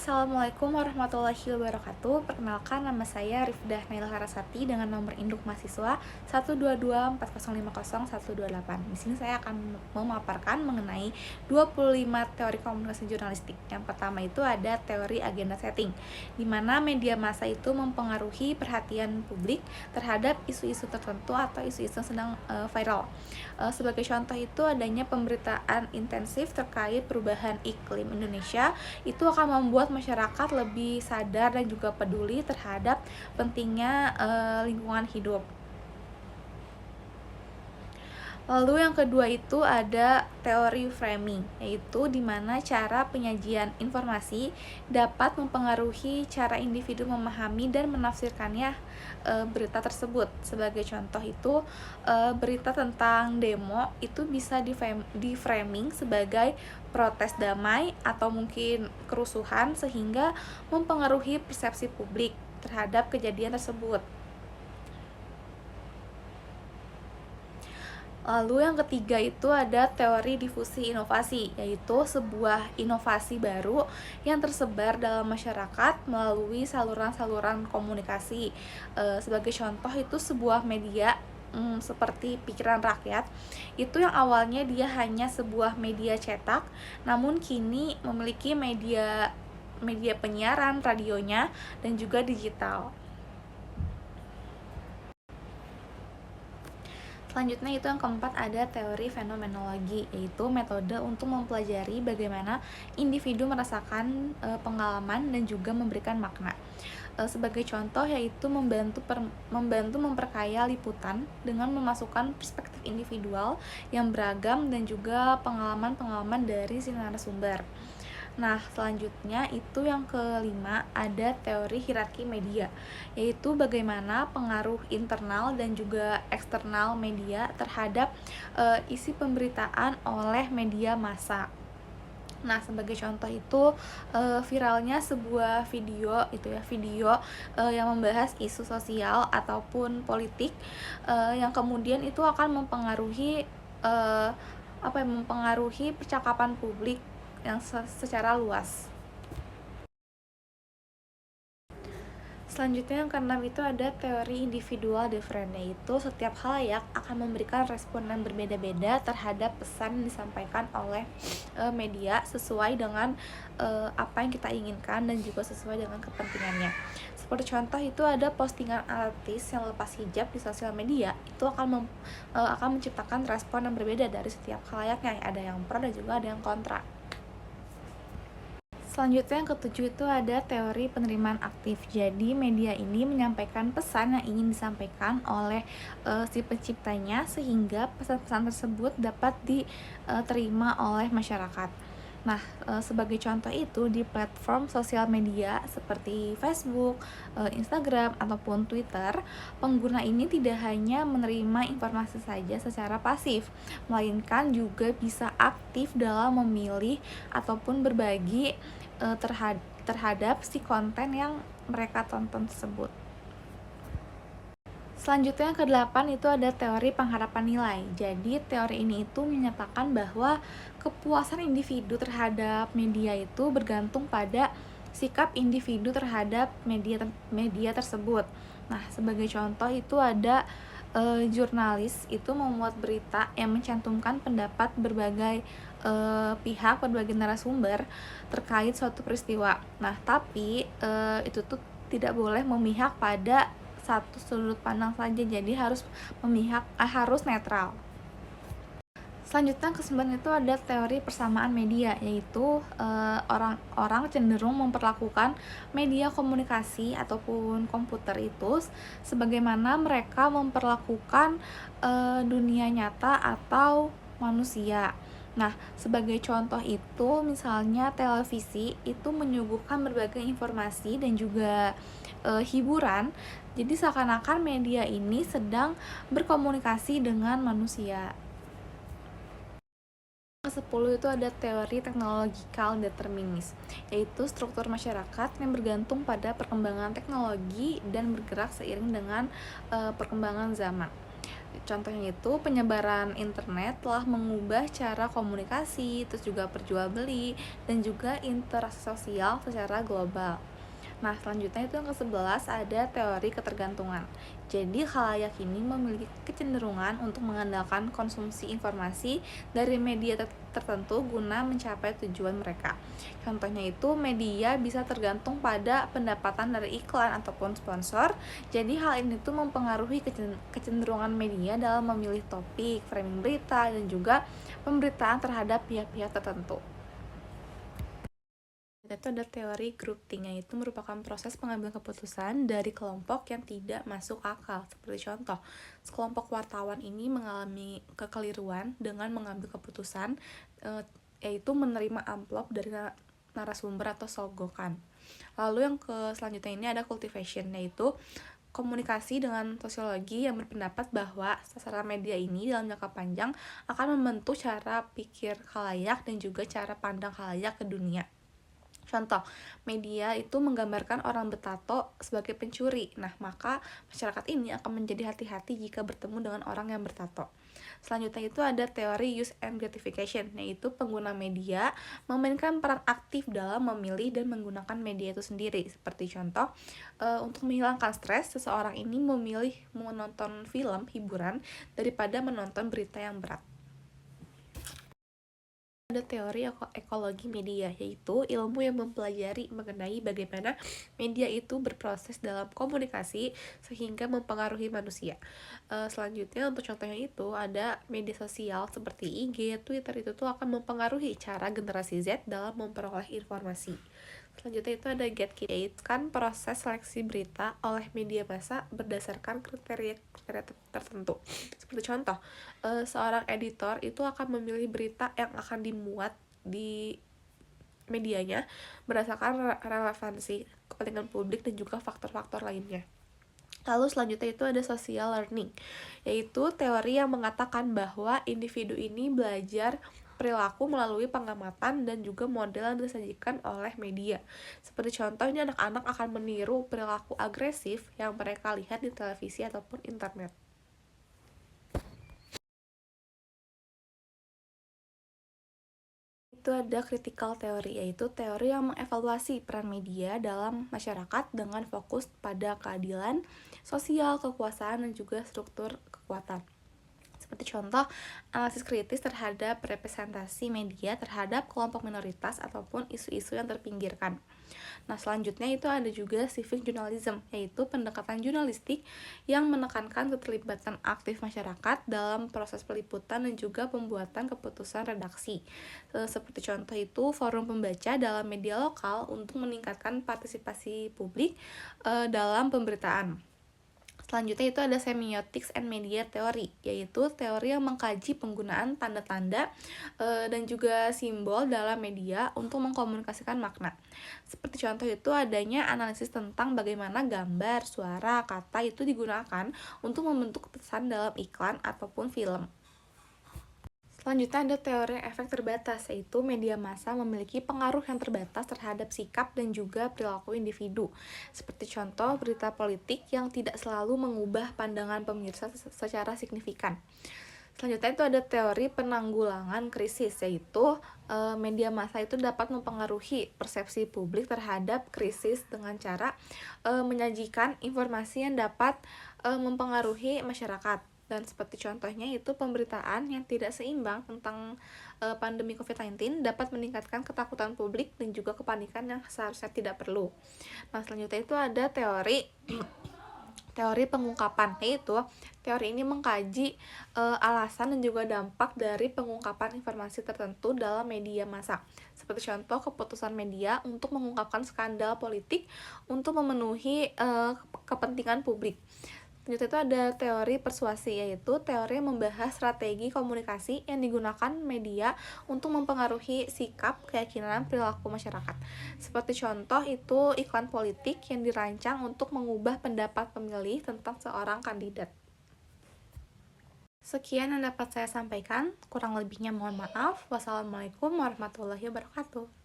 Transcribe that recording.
Assalamualaikum warahmatullahi wabarakatuh. Perkenalkan, nama saya Rifdah Naila Harasati dengan nomor induk mahasiswa 12240500128. Di sini saya akan memaparkan mengenai 25 teori komunikasi jurnalistik. Yang pertama itu ada teori agenda setting, di mana media massa itu mempengaruhi perhatian publik terhadap isu-isu tertentu atau isu-isu yang sedang viral. Sebagai contoh itu adanya pemberitaan intensif terkait perubahan iklim Indonesia, itu akan membuat masyarakat lebih sadar dan juga peduli terhadap pentingnya lingkungan hidup. Lalu yang kedua itu ada teori framing, yaitu di mana cara penyajian informasi dapat mempengaruhi cara individu memahami dan menafsirkannya berita tersebut. Sebagai contoh itu berita tentang demo itu bisa di framing sebagai protes damai atau mungkin kerusuhan, sehingga mempengaruhi persepsi publik terhadap kejadian tersebut. Lalu yang ketiga itu ada teori difusi inovasi, yaitu sebuah inovasi baru yang tersebar dalam masyarakat melalui saluran-saluran komunikasi. Sebagai contoh itu sebuah media seperti Pikiran Rakyat, itu yang awalnya dia hanya sebuah media cetak, namun kini memiliki media penyiaran, radionya, dan juga digital. Selanjutnya itu yang keempat ada teori fenomenologi, yaitu metode untuk mempelajari bagaimana individu merasakan pengalaman dan juga memberikan makna. Sebagai contoh yaitu membantu memperkaya liputan dengan memasukkan perspektif individual yang beragam dan juga pengalaman-pengalaman dari si narasumber. Nah, selanjutnya itu yang kelima ada teori hierarki media, yaitu bagaimana pengaruh internal dan juga eksternal media terhadap isi pemberitaan oleh media massa. Nah, sebagai contoh itu viralnya sebuah video yang membahas isu sosial ataupun politik, yang kemudian itu akan mempengaruhi percakapan publik yang secara luas. Selanjutnya yang keenam itu ada teori individual different, yaitu setiap khalayak akan memberikan respon yang berbeda-beda terhadap pesan yang disampaikan oleh media sesuai dengan apa yang kita inginkan dan juga sesuai dengan kepentingannya. Seperti contoh itu ada postingan artis yang lepas hijab di sosial media, itu akan menciptakan respon yang berbeda dari setiap khalayaknya, ada yang pro dan juga ada yang kontra. Selanjutnya yang ketujuh itu ada teori penerimaan aktif. Jadi media ini menyampaikan pesan yang ingin disampaikan oleh si penciptanya, sehingga pesan-pesan tersebut dapat diterima oleh masyarakat. Nah, sebagai contoh itu di platform sosial media seperti Facebook, Instagram, ataupun Twitter, pengguna ini tidak hanya menerima informasi saja secara pasif, melainkan juga bisa aktif dalam memilih ataupun berbagi terhadap si konten yang mereka tonton tersebut. Selanjutnya yang kedelapan itu ada teori pengharapan nilai. Jadi teori ini itu menyatakan bahwa kepuasan individu terhadap media itu bergantung pada sikap individu terhadap media tersebut. Nah, sebagai contoh itu ada jurnalis itu membuat berita yang mencantumkan pendapat berbagai pihak, berbagai narasumber terkait suatu peristiwa. Nah, tapi itu tuh tidak boleh memihak pada satu sudut pandang saja, jadi harus netral. Selanjutnya kesembilan itu ada teori persamaan media, yaitu orang-orang cenderung memperlakukan media komunikasi ataupun komputer itu sebagaimana mereka memperlakukan dunia nyata atau manusia. Nah, sebagai contoh itu misalnya televisi itu menyuguhkan berbagai informasi dan juga hiburan. Jadi seakan-akan media ini sedang berkomunikasi dengan manusia. Ke-10 itu ada teori teknological determinis, yaitu struktur masyarakat yang bergantung pada perkembangan teknologi dan bergerak seiring dengan perkembangan zaman. Contohnya itu penyebaran internet telah mengubah cara komunikasi, terus juga perjualbeli, dan juga interaksi sosial secara global. Nah, selanjutnya itu yang ke-11 ada teori ketergantungan. Jadi, khalayak ini memiliki kecenderungan untuk mengandalkan konsumsi informasi dari media tertentu guna mencapai tujuan mereka. Contohnya itu media bisa tergantung pada pendapatan dari iklan ataupun sponsor. Jadi, hal ini tuh mempengaruhi kecenderungan media dalam memilih topik, framing berita, dan juga pemberitaan terhadap pihak-pihak tertentu. Itu ada teori groupthink, yaitu merupakan proses pengambilan keputusan dari kelompok yang tidak masuk akal. Seperti contoh, sekelompok wartawan ini mengalami kekeliruan dengan mengambil keputusan, yaitu menerima amplop dari narasumber atau sogokan. Lalu yang selanjutnya ini ada cultivation, yaitu komunikasi dengan sosiologi yang berpendapat bahwa sasaran media ini dalam jangka panjang akan membentuk cara pikir khalayak dan juga cara pandang khalayak ke dunia. Contoh, media itu menggambarkan orang bertato sebagai pencuri. Nah, maka masyarakat ini akan menjadi hati-hati jika bertemu dengan orang yang bertato. Selanjutnya itu ada teori use and gratification, yaitu pengguna media memainkan peran aktif dalam memilih dan menggunakan media itu sendiri. Seperti contoh, untuk menghilangkan stres, seseorang ini memilih menonton film hiburan daripada menonton berita yang berat. Ada teori ekologi media, yaitu ilmu yang mempelajari mengenai bagaimana media itu berproses dalam komunikasi sehingga mempengaruhi manusia. Selanjutnya untuk contohnya itu ada media sosial seperti IG, Twitter itu tuh akan mempengaruhi cara generasi Z dalam memperoleh informasi. Selanjutnya itu ada gatekeeping, kan proses seleksi berita oleh media massa berdasarkan kriteria tertentu. Seperti contoh, seorang editor itu akan memilih berita yang akan dimuat di medianya berdasarkan relevansi, kepentingan publik, dan juga faktor-faktor lainnya. Lalu selanjutnya itu ada social learning, yaitu teori yang mengatakan bahwa individu ini belajar perilaku melalui pengamatan dan juga model yang disajikan oleh media. Seperti contohnya anak-anak akan meniru perilaku agresif yang mereka lihat di televisi ataupun internet. Itu ada critical theory, yaitu teori yang mengevaluasi peran media dalam masyarakat dengan fokus pada keadilan, sosial, kekuasaan, dan juga struktur kekuatan. Seperti contoh, analisis kritis terhadap representasi media terhadap kelompok minoritas ataupun isu-isu yang terpinggirkan. Nah, selanjutnya itu ada juga civic journalism, yaitu pendekatan jurnalistik yang menekankan keterlibatan aktif masyarakat dalam proses peliputan dan juga pembuatan keputusan redaksi. Seperti contoh itu forum pembaca dalam media lokal untuk meningkatkan partisipasi publik dalam pemberitaan. Selanjutnya itu ada semiotics and media theory, yaitu teori yang mengkaji penggunaan tanda-tanda dan juga simbol dalam media untuk mengkomunikasikan makna. Seperti contoh itu adanya analisis tentang bagaimana gambar, suara, kata itu digunakan untuk membentuk pesan dalam iklan ataupun film. Selanjutnya ada teori efek terbatas, yaitu media massa memiliki pengaruh yang terbatas terhadap sikap dan juga perilaku individu. Seperti contoh berita politik yang tidak selalu mengubah pandangan pemirsa secara signifikan. Selanjutnya itu ada teori penanggulangan krisis, yaitu media massa itu dapat mempengaruhi persepsi publik terhadap krisis dengan cara menyajikan informasi yang dapat mempengaruhi masyarakat. Dan seperti contohnya itu pemberitaan yang tidak seimbang tentang pandemi COVID-19 dapat meningkatkan ketakutan publik dan juga kepanikan yang seharusnya tidak perlu. Nah, selanjutnya itu ada teori pengungkapan, yaitu teori ini mengkaji alasan dan juga dampak dari pengungkapan informasi tertentu dalam media massa. Seperti contoh keputusan media untuk mengungkapkan skandal politik untuk memenuhi kepentingan publik. Selanjutnya itu ada teori persuasi, yaitu teori yang membahas strategi komunikasi yang digunakan media untuk mempengaruhi sikap, keyakinan, perilaku masyarakat. Seperti contoh itu iklan politik yang dirancang untuk mengubah pendapat pemilih tentang seorang kandidat. Sekian yang dapat saya sampaikan, kurang lebihnya mohon maaf. Wassalamualaikum warahmatullahi wabarakatuh.